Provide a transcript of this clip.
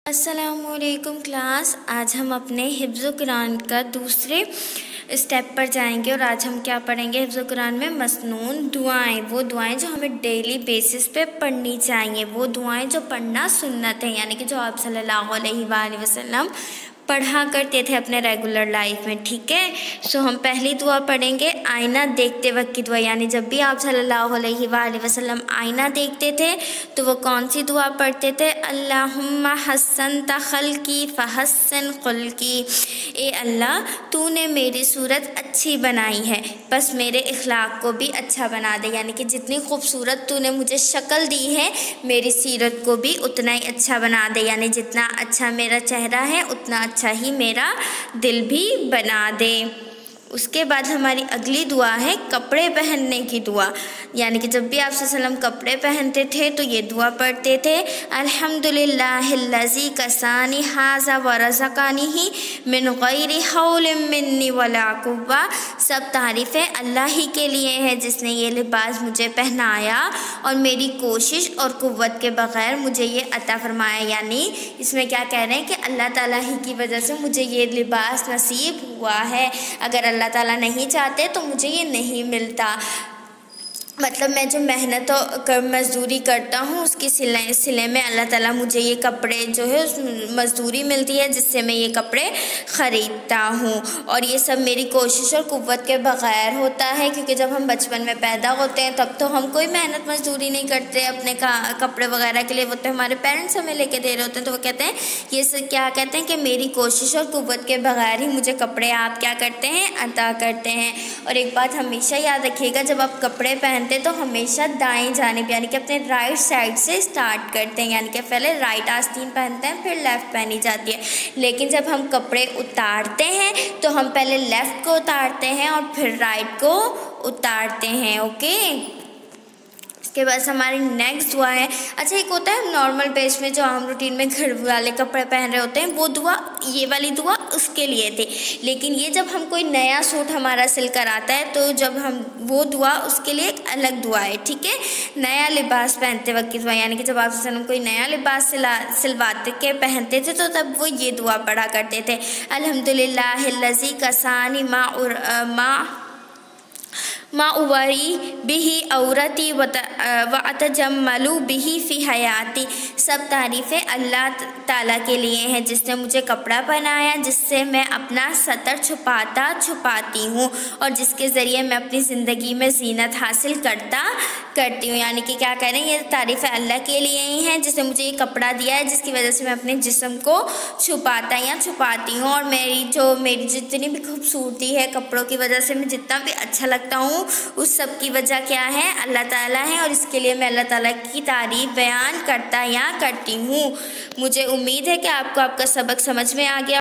अस्सलामुअलैकुम क्लास। आज हम अपने हिफ्ज़ कुरान का दूसरे स्टेप पर जाएंगे और आज हम क्या पढ़ेंगे हिफ्ज़ कुरान में मसनून दुआएं। वो दुआएं जो हमें डेली बेसिस पे पढ़नी चाहिए, वो दुआएं जो पढ़ना सुन्नत है, यानी कि जो आप सल्लल्लाहु अलैहि वसल्लम पढ़ा करते थे अपने रेगुलर लाइफ में। ठीक है, सो हम पहली दुआ पढ़ेंगे आईना देखते वक्त की दुआ, यानी जब भी आप सल्लल्लाहु अलैहि वसल्लम आईना देखते थे तो वो कौन सी दुआ पढ़ते थे? अल्लाहुम्मा हस्सनता खल्की फहस्सिन खुल्की। ए अल्लाह, तूने मेरी सूरत अच्छी बनाई है, बस मेरे इखलाक को भी अच्छा बना दे, यानी कि जितनी खूबसूरत तूने मुझे शक्ल दी है मेरी सीरत को भी उतना ही अच्छा बना दे, यानी जितना अच्छा मेरा चेहरा है उतना अच्छा ही मेरा दिल भी बना दे। उसके बाद हमारी अगली दुआ है कपड़े पहनने की दुआ, यानी कि जब भी आप सल्लल्लाहु कपड़े पहनते थे तो ये दुआ पढ़ते थे अल्हम्दुलिल्लाहिल्लज़ी कसानी हाज़ा व रज़क़नी मिन गैरि हौलिन मिन्नी वला कुव्वा। सब तारीफ़ें अल्लाह ही के लिए है जिसने ये लिबास मुझे पहनाया और मेरी कोशिश और कुव्वत के बग़ैर मुझे ये अता फरमाया। यानी इसमें क्या कह रहे हैं कि अल्लाह ताला ही की वजह से मुझे ये लिबास नसीब हुआ है, अगर अल्लाह ताला नहीं चाहते तो मुझे ये नहीं मिलता। मतलब मैं जो मेहनत और मज़दूरी करता हूँ उसकी सिले में अल्लाह ताला मुझे ये कपड़े जो है उस मज़दूरी मिलती है जिससे मैं ये कपड़े ख़रीदता हूँ, और ये सब मेरी कोशिश और कुव्वत के बग़ैर होता है, क्योंकि जब हम बचपन में पैदा होते हैं तब तो हम कोई मेहनत मज़दूरी नहीं करते अपने कपड़े वगैरह के लिए, वो तो हमारे पेरेंट्स हमें लेके दे रहे होते हैं। तो वो कहते हैं ये सब क्या कहते हैं कि मेरी कोशिश और कुव्वत के बग़ैर ही मुझे कपड़े आप क्या करते हैं, अता करते हैं। और एक बात हमेशा याद रखिएगा, जब आप कपड़े पहनते तो हमेशा दाएं जानिब यानी कि अपने राइट साइड से स्टार्ट करते हैं, यानी कि पहले राइट आस्तीन पहनते हैं फिर लेफ़्ट पहनी जाती है। लेकिन जब हम कपड़े उतारते हैं तो हम पहले लेफ़्ट को उतारते हैं और फिर राइट को उतारते हैं। ओके, इसके बाद हमारी नेक्स्ट दुआ है, अच्छा एक होता है नॉर्मल बेस में जो आम रूटीन में घर वाले कपड़े पहन रहे होते हैं, वो दुआ, ये वाली दुआ उसके लिए थी। लेकिन ये जब हम कोई नया सूट हमारा सिल कर आता है तो जब हम वो दुआ, उसके लिए एक अलग दुआ है। ठीक है, नया लिबास पहनते वक्त की दुआ, यानी कि जब आप कोई नया लिबास सिलवाते के पहनते थे तो तब वो ये दुआ पढ़ा करते थे अल्हम्दुलिल्लाहिल्लज़ी कसानी मा उवरी बिही औरती व अतजम्मलु बिही फ़ी हयाती। सब तारीफ़ें अल्लाह ताला के लिए हैं जिसने मुझे कपड़ा पहनाया जिससे मैं अपना सतर छुपाती हूँ और जिसके ज़रिए मैं अपनी ज़िंदगी में ज़ीनत हासिल करती हूँ। यानी कि क्या कह रहे हैं, ये तारीफ़ें अल्लाह के लिए ही हैं जिसने मुझे ये कपड़ा दिया है जिसकी वजह से मैं अपने जिस्म को छुपाती हूँ, और मेरी जितनी भी खूबसूरती है कपड़ों की वजह से मैं जितना भी अच्छा लगता हूँ उस सब की वजह क्या है, अल्लाह ताला है, और इसके लिए मैं अल्लाह ताला की तारीफ़ बयान करती हूँ। मुझे उम्मीद है कि आपको आपका सबक समझ में आ गया।